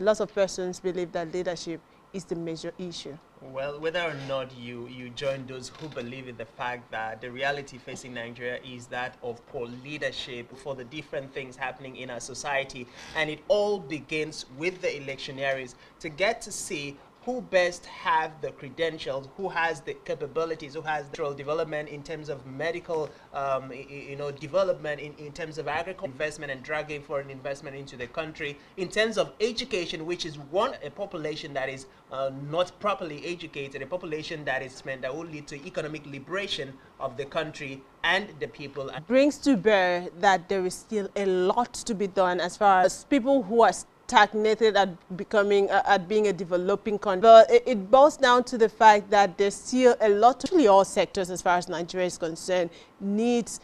lots of persons believe that leadership is the major issue. Well, whether or not you join those who believe in the fact that the reality facing Nigeria is that of poor leadership for the different things happening in our society, and it all begins with the electioneering to get to see who best have the credentials, who has the capabilities, who has the development in terms of medical, development in terms of agriculture investment and dragging foreign investment into the country, in terms of education, which is a population that is not properly educated, a population that is meant that will lead to economic liberation of the country and the people. Brings to bear that there is still a lot to be done as far as people who are stagnated at being a developing country. But it boils down to the fact that there's still a lot to all sectors as far as Nigeria is concerned needs.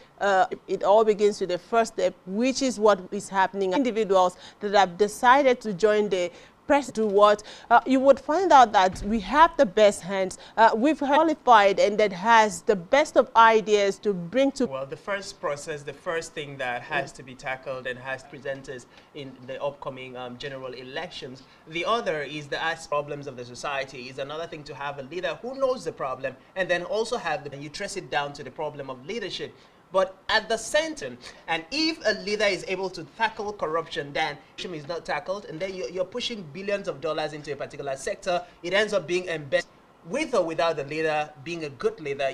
It all begins with the first step, which is what is happening. Individuals that have decided to join the press to what you would find out that we have the best hands. We've qualified and that has the best of ideas to bring to. Well, the first process, the first thing that has to be tackled and has presenters in the upcoming general elections. The other is the problems of the society. Is another thing to have a leader who knows the problem and then also have you trace it down to the problem of leadership. But at the center, and if a leader is able to tackle corruption, then corruption is not tackled, and then you're pushing billions of dollars into a particular sector, it ends up being embedded. With or without the leader being a good leader,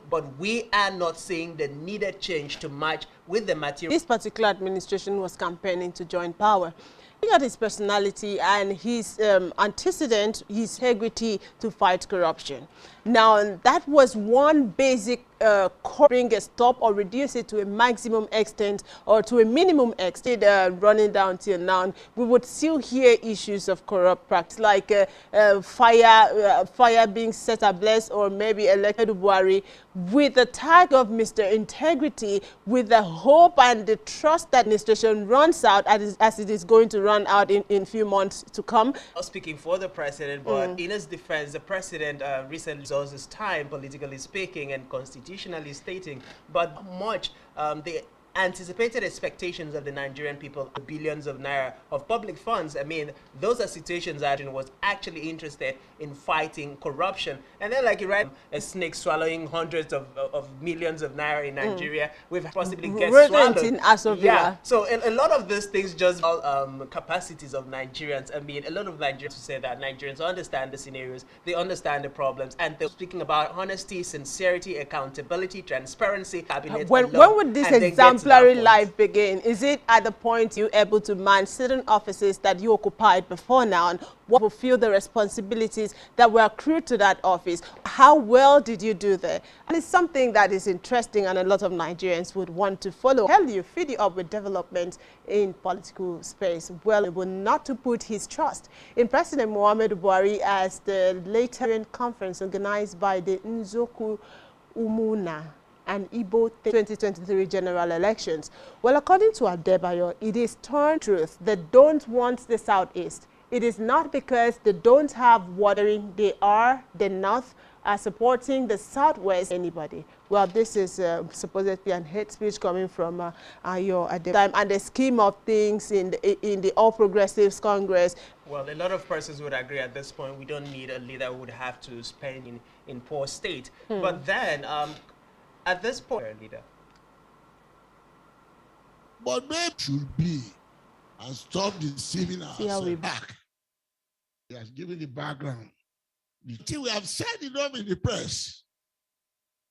but we are not seeing the needed change to match with the material. This particular administration was campaigning to join power. Looking at his personality and his antecedent, his integrity to fight corruption. Now, that was one basic bring a stop or reduce it to a maximum extent or to a minimum extent. Running down till now, we would still hear issues of corrupt practice like fire being set ablaze, or maybe elected Buhari with the tag of Mr. Integrity, with the hope and the trust that administration runs out as it is going to run out in few months to come. Not speaking for the president, but in his defense, the president recently lost his time, politically speaking and constitutionally stating, but much the anticipated expectations of the Nigerian people, billions of naira of public funds. I mean, those are situations that was actually interested in fighting corruption. And then, like you read, a snake swallowing hundreds of millions of naira in Nigeria, we've possibly get swallowed. Yeah. So a lot of these things just capacities of Nigerians. I mean, a lot of Nigerians say that Nigerians understand the scenarios, they understand the problems, and they're speaking about honesty, sincerity, accountability, transparency. When would this exemplary life begin? Is it at the point you're able to man certain offices that you occupied before now, and what will fulfill the responsibilities that were accrued to that office? How well did you do there? And it's something that is interesting and a lot of Nigerians would want to follow. Tell you, feed you up with development in political space. Well, able not to put his trust in President Muhammadu Buhari as the later conference organized by the Nzoku Umuna and Igbo 2023 general elections. Well, according to Adebayo, it is torn truth. They don't want the Southeast. It is not because they don't have watering. They are, the North are supporting the Southwest. Anybody. Well, this is supposedly an hate speech coming from your Adebayo. And the scheme of things in the All Progressives Congress. Well, a lot of persons would agree at this point. We don't need a leader who would have to spend in poor state. But then, at this point, leader. But maybe should be and stop deceiving ourselves back. He has given the background. You see, we have said enough in the press.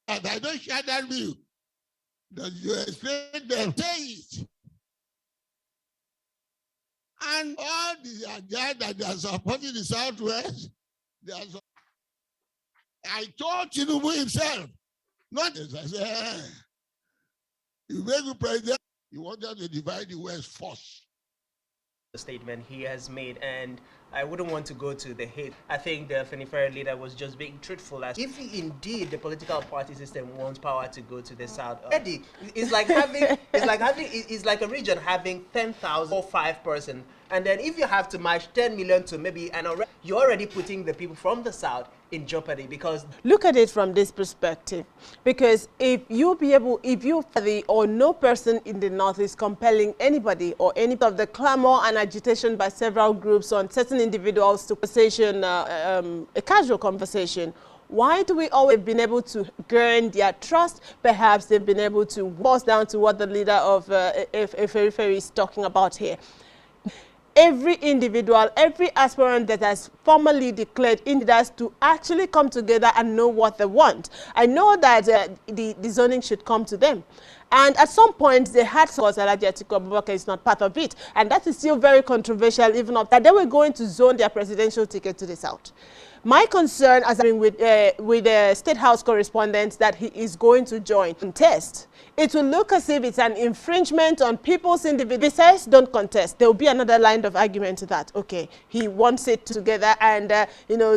And I don't share that view. That you explain them, say it. And all the guys that they are supporting the Southwest, I told Tinubu himself, not as I said, you make a president, you want them to divide the West first. The statement he has made, and I wouldn't want to go to the hate. I think the Afenifere leader was just being truthful. As if indeed the political party system wants power to go to the south, it's like having, it's like a region having 10,000 or 5 persons, And then if you have to match 10 million to maybe, you're already putting the people from the South in jeopardy, because look at it from this perspective, because if you or no person in the North is compelling anybody or any of the clamor and agitation by several groups on certain individuals to conversation, a casual conversation, why do we always been able to gain their trust? Perhaps they've been able to boils down to what the leader of Ferry is talking about here. Every individual, every aspirant that has formally declared leaders to actually come together and know what they want. I know that the zoning should come to them. And at some point, they had Alhaji Atiku Abubakar is not part of it. And that is still very controversial, even up that they were going to zone their presidential ticket to the South. My concern, as I'm with the State House correspondent, that he is going to join contest. It will look as if it's an infringement on people's individual. Besides, don't contest. There will be another line of argument to that. Okay, he wants it together and,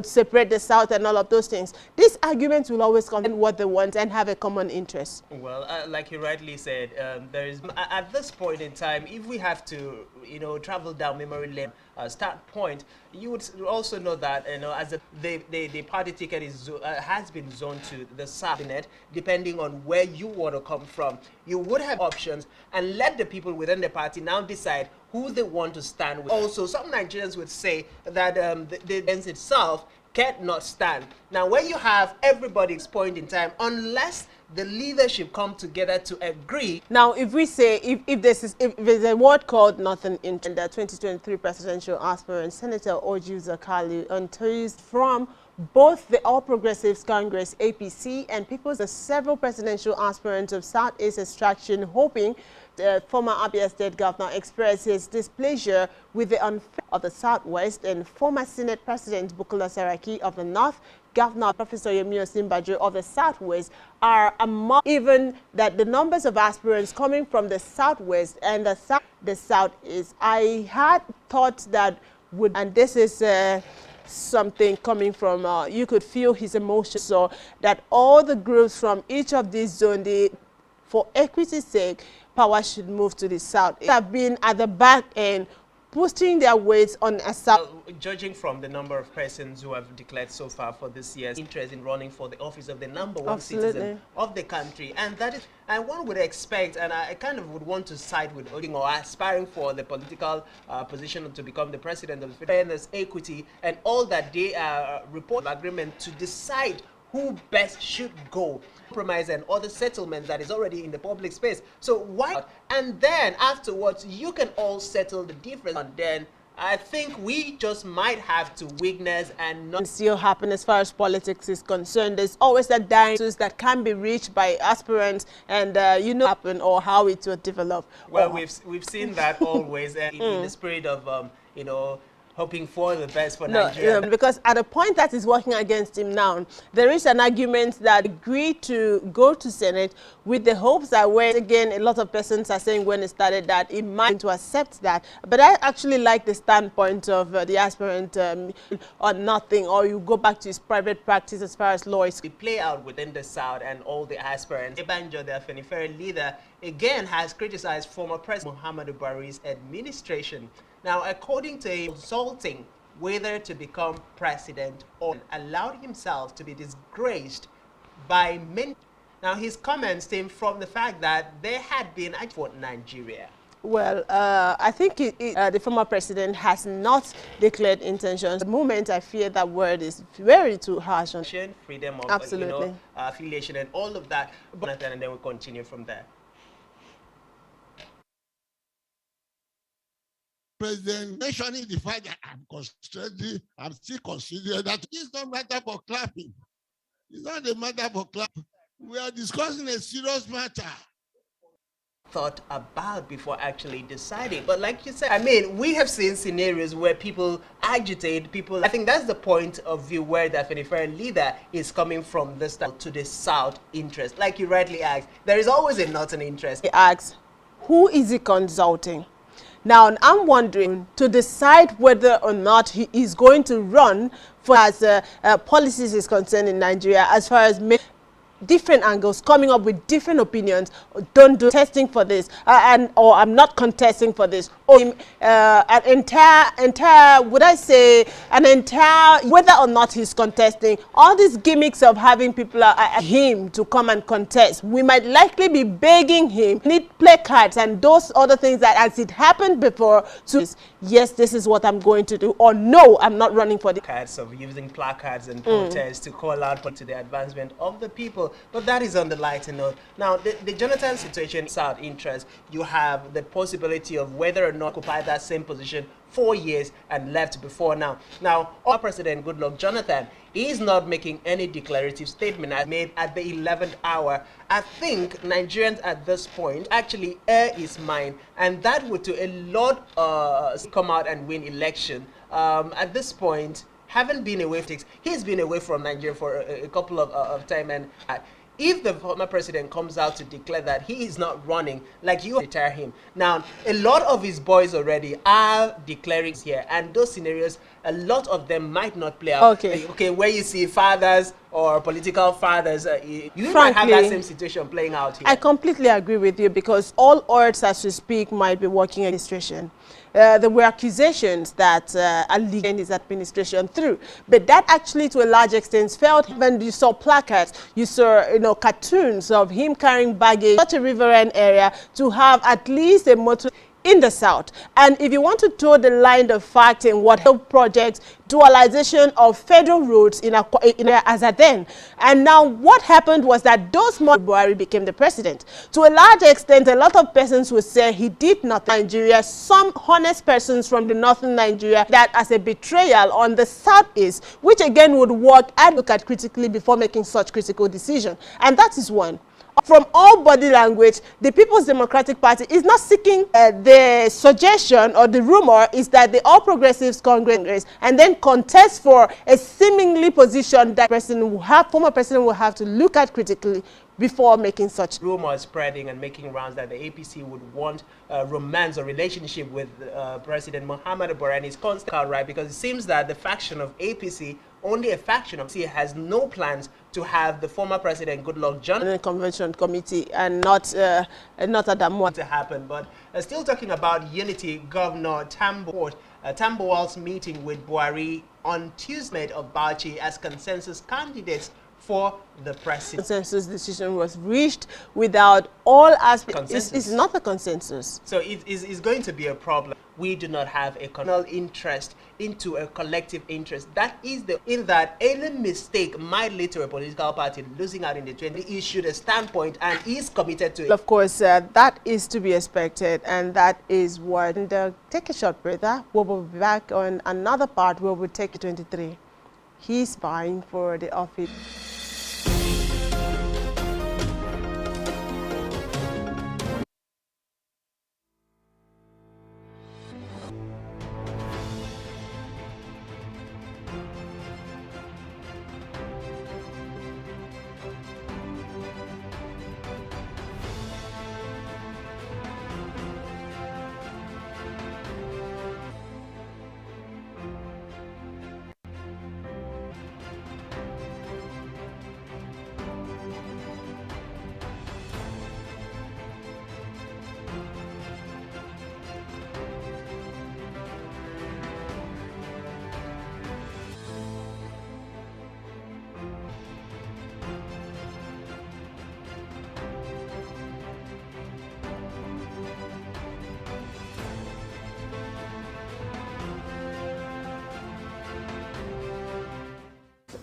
separate the South and all of those things. These arguments will always come in what they want and have a common interest. Well, like you rightly said, there is, at this point in time, if we have to, travel down memory lane, start point, you would also know that, as the party ticket is has been zoned to the South, depending on where you want to come from. You would have options and let the people within the party now decide who they want to stand with. Also, some Nigerians would say that the event itself cannot stand. Now, when you have everybody's point in time, unless the leadership come together to agree. Now, if we say, if there's a word called nothing in the 2023 presidential aspirant, Senator Orji Kalu, enthused from both the All Progressives Congress, APC, and people's several presidential aspirants of Southeast extraction, hoping the former Abia State Governor expressed his displeasure with the unfair of the Southwest, and former Senate President Bukola Saraki of the North, Governor Professor Yemi Osinbajo of the Southwest are among, even that the numbers of aspirants coming from the Southwest and the Southeast. I had thought that would, and this is something coming from, you could feel his emotions, so that all the groups from each of these zones, for equity's sake, power should move to the South. They have been at the back end, boosting their weights on a South. Judging from the number of persons who have declared so far for this year's interest in running for the office of the #1 citizen of the country, and that is, and one would expect, and I kind of would want to side with Oding or aspiring for the political position to become the president of the fairness, equity, and all that they report agreement to decide who best should go, compromise and other settlements that is already in the public space. So why? And then afterwards, you can all settle the difference. And then I think we just might have to witness and not still happen as far as politics is concerned. There's always that dynamics that can be reached by aspirants, and happen or how it will develop. Well, we've seen that always in the spirit of hoping for the best for Nigeria. Because at a point that is working against him now, there is an argument that agreed to go to Senate with the hopes that when, again, a lot of persons are saying when it started that it might to accept that. But I actually like the standpoint of the aspirant or nothing, or you go back to his private practice as far as law is. We play out within the South and all the aspirants. Ebanjo, the Afenifere leader, again has criticized former President Muhammadu Buhari's administration. Now, according to him, consulting whether to become president or allowed himself to be disgraced by many. Now, his comments stem from the fact that there had been a for Nigeria. Well, I think the former president has not declared intentions. At the moment, I fear that word is very too harsh on freedom of absolutely affiliation and all of that. And then we'll continue from there. President mentioning the fact that I'm still considering that it's not matter for clapping. It's not a matter for clapping. We are discussing a serious matter. Thought about before actually deciding. But like you said, I mean, we have seen scenarios where people agitate people. I think that's the point of view where the Afenifere leader is coming from the South to the South interest. Like you rightly asked, there is always a northern interest. He asks, who is he consulting? Now, I'm wondering to decide whether or not he is going to run for as policies is concerned in Nigeria, as far as different angles, coming up with different opinions. Don't do testing for this, or I'm not contesting for this. Or an entire, would I say, an entire, whether or not he's contesting, all these gimmicks of having people him to come and contest, we might likely be begging him, need placards and those other things that, as it happened before, to yes, this is what I'm going to do, or no, I'm not running for the cards of using placards and protests to call out to the advancement of the people. But that is on the lighter note. Now, the Jonathan situation is out interest. You have the possibility of whether or not occupy that same position 4 years and left before now. Now, our President Goodluck Jonathan is not making any declarative statement as made at the 11th hour. I think Nigerians at this point actually air his mind, and that would to a lot come out and win election. At this point, haven't been away from he's been away from Nigeria for a couple of time, and if the former president comes out to declare that he is not running, like you retire him. Now, a lot of his boys already are declaring here, and those scenarios, a lot of them might not play out. Okay, where you see fathers or political fathers, you might have that same situation playing out here. I completely agree with you, because all odds as we speak might be working administration. There were accusations that are leading his administration through, but that actually to a large extent failed. When you saw placards, you saw cartoons of him carrying baggage such a riverine area to have at least a motor in the south. And if you want to toe the line of fact in what help projects, dualization of federal roads in as a then. And now what happened was that those months Buhari became the president. To a large extent, a lot of persons would say he did not Nigeria. Some honest persons from the northern Nigeria that as a betrayal on the southeast, which again would work and look at critically before making such critical decision. And that is one. From all body language, the People's Democratic Party is not seeking the suggestion, or the rumor is that the All Progressives Congress and then contest for a seemingly position that former president will have to look at critically before making such rumors spreading and making rounds that the APC would want romance or relationship with President Muhammadu Buhari and his constant right, because it seems that the faction of APC, only a faction of APC, has no plans to have the former president Goodluck Jonathan convention committee and not at that moment to happen. But still talking about unity, Governor Tambuwal's meeting with Buhari on Tuesday of Bauchi as consensus candidates for the president. Consensus decision was reached without all aspects. It's not a consensus. So it is going to be a problem. We do not have a communal interest into a collective interest. That is in that any mistake might lead to a political party losing out in the 20. He issued a standpoint and is committed to it. Of course, that is to be expected, and that is what. Take a short breather. We will be back on another part where we'll take 23. He's vying for the office.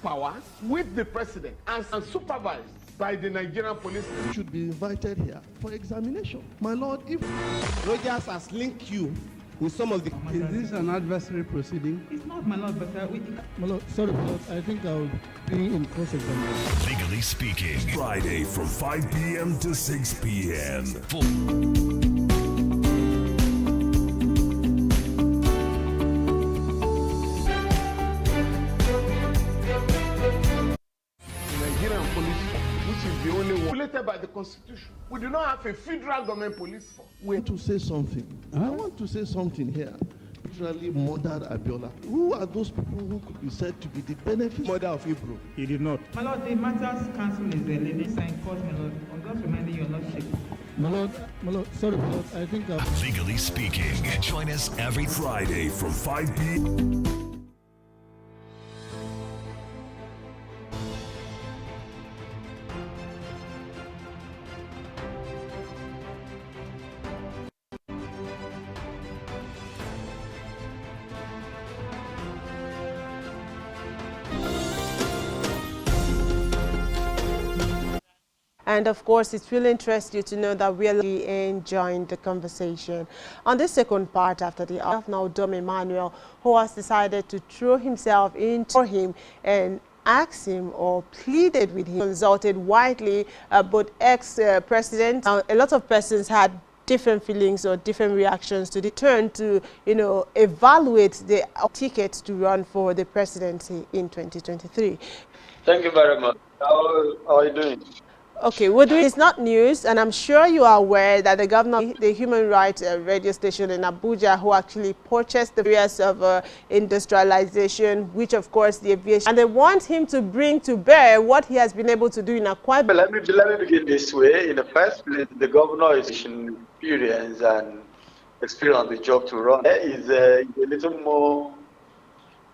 Power with the president and supervised by the Nigerian police should be invited here for examination. My lord, if Rogers has linked you with some of the... Is this an adversary proceeding? It's not, my lord, but my lord, sorry, my lord, I think I'll bring in cross-examination. Legally Speaking, Friday from 5 p.m. to 6 p.m. by the Constitution. We do not have a federal government police force. We want to say something. I want to say something here. literally murdered Abiola. Who are those people who could be said to be the benefit murder of Hebrew? He did not. My lord, the matters council is the lady signed court, my lord. I'm just reminding your lordship. My lord, sorry, my lord, I think Legally speaking, join us every Friday from 5 p.m. And of course, it will interest you to know that we are really enjoying the conversation. On the second part, after the hour, now Dom Emmanuel, who has decided to throw himself into him and asked him or pleaded with him, consulted widely both ex-president. A lot of persons had different feelings or different reactions to the turn to, evaluate the tickets to run for the presidency in 2023. Thank you very much. How are you doing? Okay, it's not news, and I'm sure you are aware that the governor of the human rights radio station in Abuja, who actually purchased the areas of industrialization, which of course the aviation, and they want him to bring to bear what he has been able to do in Akwa. Well, let me begin this way. In the first place, the governor is experience and experience on the job to run. Is a little more.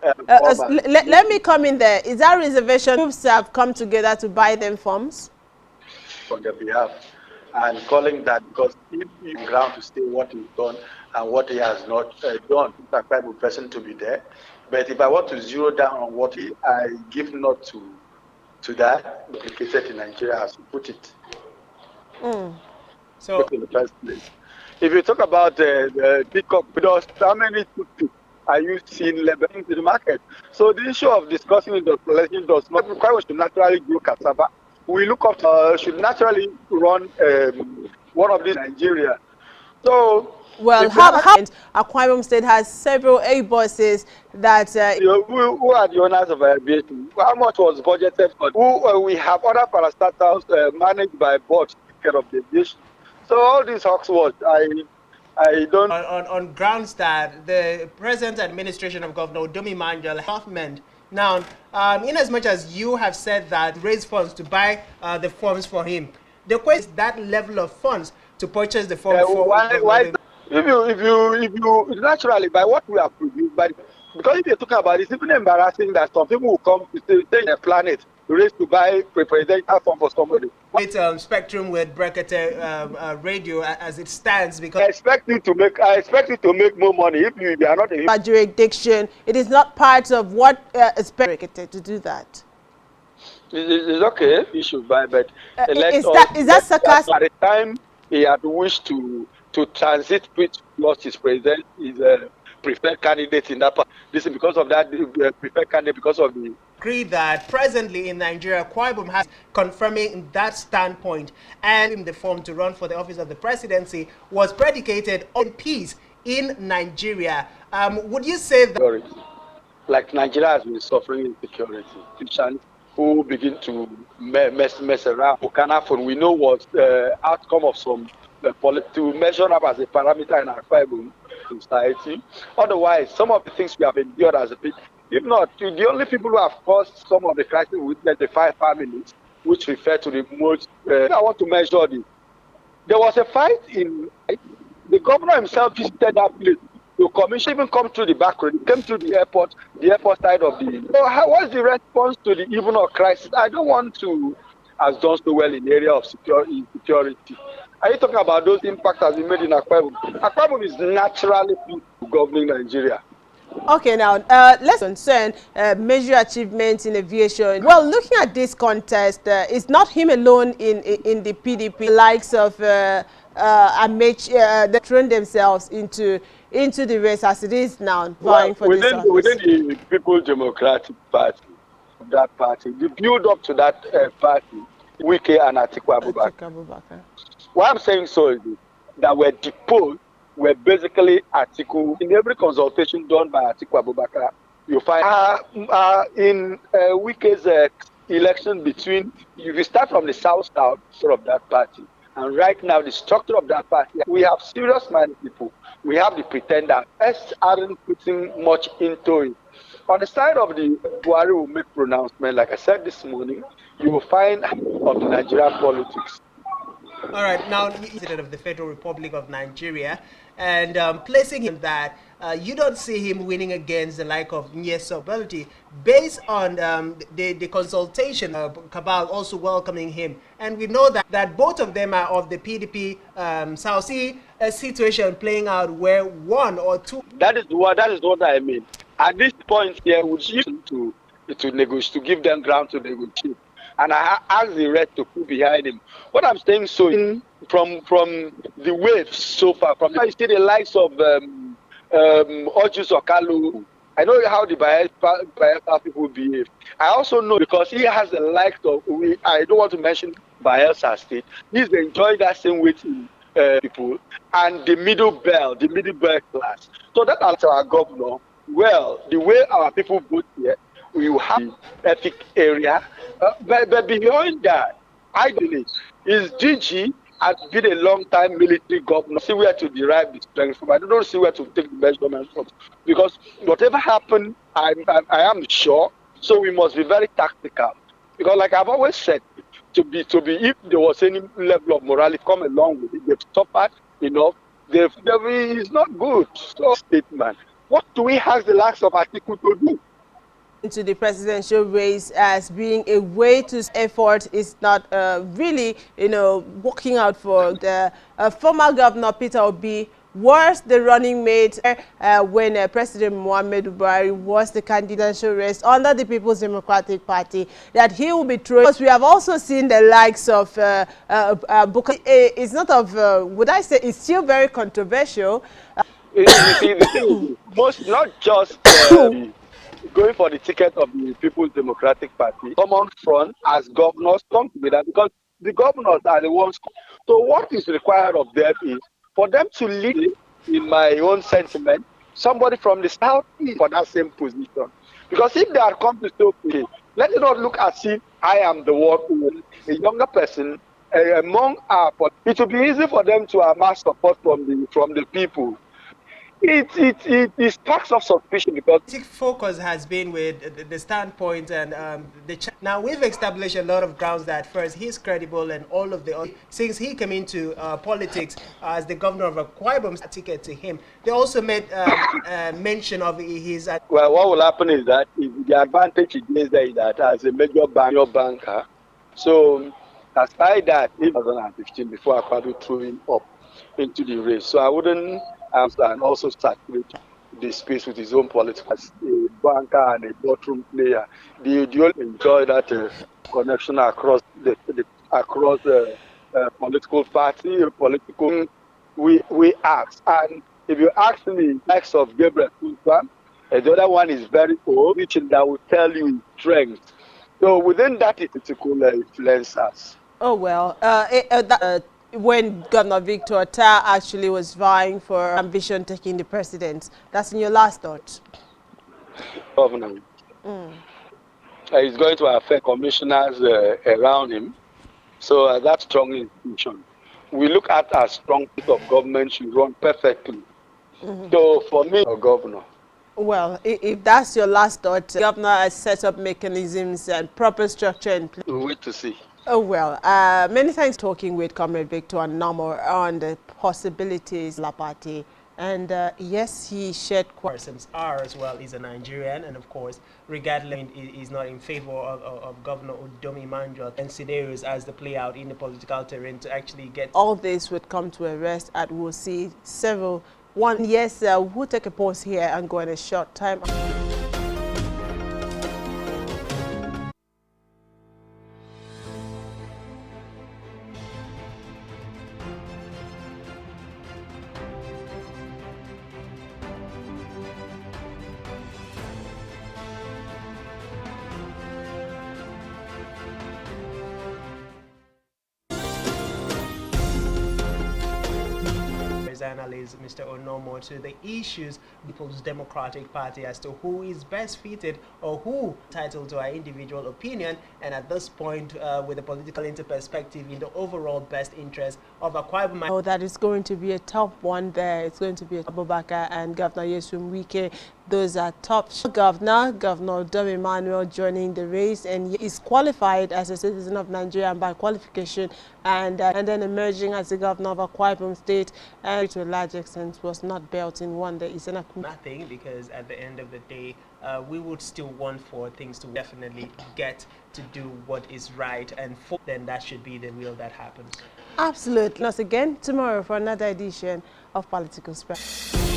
Let me come in there. Is that reservation groups have come together to buy them forms? On their behalf, and calling that because if you ground to say what he's done and what he has not done, it's a quite good person to be there. But if I want to zero down on what I give not to that duplicated in Nigeria, as you put it. So in the first place, if you talk about the pickup, how many toothpicks are you seeing labeling in the market? So the issue of discussing industrialization does not require us to naturally grow cassava. We look up to, should naturally run one of these Nigeria. So, well, how Akwa Ibom State has several A-buses that who are the owners of aviation? How much was budgeted for? We have other parastatals managed by boards to take care of the aviation. So all these Oxford, I don't. On grounds that the present administration of Governor Dom Emmanuel government. Now, in as much as you have said that raise funds to buy the forms for him, the question is that level of funds to purchase the forms for. Why? If you naturally by what we have produced, because if you're talking about it, it's even embarrassing that some people will come to stay in a planet race to buy presidential form for somebody. It's spectrum with bracket radio as it stands because I expect you to make more money if you are not a jurisdiction. It is not part of what is bracketed to do that. It's okay. He should buy, but is that sarcastic? At the time he had wished to transit, which lost his president, is a preferred candidate in that part. This is because of that preferred candidate because of the. Agree that presently in Nigeria, Akwa Ibom has confirming that standpoint, and in the form to run for the office of the presidency was predicated on peace in Nigeria. Would you say that? Like Nigeria has been suffering insecurity, Christians who begin to mess around. Okanafon, we know was the outcome of some to measure up as a parameter in Akwa Ibom society. Otherwise, some of the things we have endured as a people. If not, the only people who have caused some of the crisis witness the 5 families, which refer to the most. I want to measure this. There was a fight in. The governor himself visited that place. The commission even come through the back road. He came through the airport side of the. So what's the response to the even of crisis? I don't want to, as done so well in the area of security. Are you talking about those impacts as been made in Akwa Ibom? Akwa Ibom is naturally governing Nigeria. Okay, now let's concern major achievements in aviation. Well, looking at this contest, it's not him alone in the PDP. Likes of Amechi, they thrown themselves into the race as it is now, vying for this office. Within the People's Democratic Party, that party, the build up to that party, Wike and Atiku Abubakar. What I'm saying so is that we're deposed. Were basically Atiku. In every consultation done by Atiku Abubakar, you find in Wike's election between, if you start from the south of that party, And right now, the structure of that party, we have serious-minded people. We have the pretenders. S aren't putting much into it. On the side of the Buhari will make pronouncement, like I said this morning, you will find of the Nigerian politics. All right, now the president of the Federal Republic of Nigeria, and placing him that you don't see him winning against the like of Nyeso ability based on the consultation. Cabal also welcoming him, and we know that both of them are of the PDP. South see a situation playing out where one or two. That is what I mean. At this point here, we should to negotiate, to give them ground to negotiate. And I ask the rest to put behind him. What I'm saying, so from the waves so far, from you see the likes of Orji or Kalu. I know how the Bayelsa people behave. I also know because he has the likes of. I don't want to mention Bayelsa State. He's enjoying that same way to people and the middle bell class. So that as our governor. Well, the way our people vote here, we will have the ethic area. But beyond that, I believe is DG has been a long time military governor. See where to derive the strength from. I don't see where to take the measurement from. Because whatever happened, I am sure. So we must be very tactical. Because like I've always said, to be if there was any level of morality come along with it, they've suffered enough. It's not good. So statement. What do we have the likes of Article to do? Into the presidential race as being a way to effort is not really, working out for the former governor Peter Obi. Was the running mate when President Muhammadu Buhari was the candidature race under the People's Democratic Party, that he will be throwing. Because we have also seen the likes of Buhari. It's not of, would I say, it's still very controversial. Most not just going for the ticket of the People's Democratic Party. Common front as governors come together because the governors are the ones. So what is required of them is for them to lead, in my own sentiment, somebody from the southeast for that same position. Because if they are come to say, okay, let it not look as if I am the one who, a younger person among our, but it will be easy for them to amass support from the people. It sparks of suspicion because the focus has been with the standpoint and now we've established a lot of grounds that first he's credible and all of the since he came into politics as the governor of Akwa Ibom ticket to him. They also made mention of his. Well, what will happen is that the advantage is that as a major banker, so aside that in 2015 before Akwa threw him up into the race, so I wouldn't. And also saturate the space with his own politics as a banker and a boardroom player. Do you enjoy that connection across the political party, political? We ask, and if you ask me, likes of Gabriel Kulpan, the other one is very old, which that will tell you his strength. So within that, it's political influencers. Oh well, when Governor Victor Otta actually was vying for ambition taking the president. That's in your last thought. Governor. He's going to affect commissioners around him. So that's strong institution. We look at a strong piece of government should run perfectly. So for me, a governor. Well, if that's your last thought, the governor has set up mechanisms and proper structure in place. We'll wait to see. Oh, well, many thanks talking with Comrade Victor and Namo on the possibilities of the party. And yes, he shared persons are as well. He's a Nigerian, and of course, regardless, he's not in favor of Governor Udomi Manjot and scenarios as they play out in the political terrain to actually get. All this would come to a rest, and we'll see several. Yes, we'll take a pause here and go in a short time. analyst, Mr. Onomo, to the issues People's Democratic Party as to who is best fitted or who entitled to our individual opinion, and at this point, with a political perspective in the overall best interest of Akwa Ibom. Oh, that is going to be a top one there. It's going to be Abubakar and Governor Yesum Wike. Those are top. Governor Dom Emmanuel joining the race, and he is qualified as a citizen of Nigeria by qualification, and then emerging as the governor of Akwa Ibom State, and to a large extent was not built in one day. It's nothing, because at the end of the day, we would still want for things to definitely get to do what is right, and then that should be the will that happens. Absolutely. Once again tomorrow for another edition of Political Spectrum.